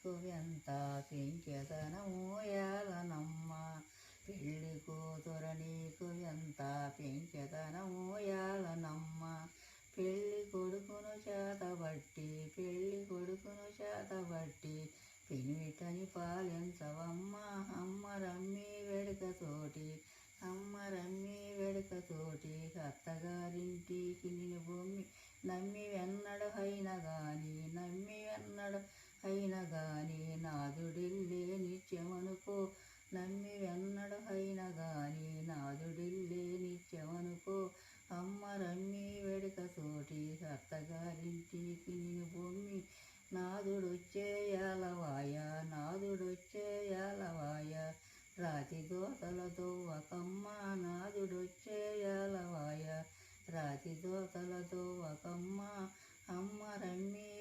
నీకు ఎంత పెంచెదనము యాలనమ్మ. పెళ్ళి కూతుర నీకు ఎంత పెంచెదనము యాలనమ్మ. పెళ్ళి కొడుకును చేతబట్టి పెనిమిటని పాలించవమ్మ. అమ్మ రమ్మి వేడుకతోటి అత్తగారింటికి నిన్ను బొమ్మి నమ్మి వెన్నడు అయిన గాని నాదుడిల్లే నిత్యమనుకో. నమ్మి వెన్నడు అయిన గాని నాదుడిల్లే నిత్యమనుకో. అమ్మ రమ్మి వేడుకతోటి అత్తగారింటికి నిన్ను బొమ్మి నాదుడొచ్చే యాలవాయ రాతి దోతల దోవకమ్మ. నాదుడొచ్చే యాలవాయ రాతి దోతల దోవకమ్మ. అమ్మ రమ్మి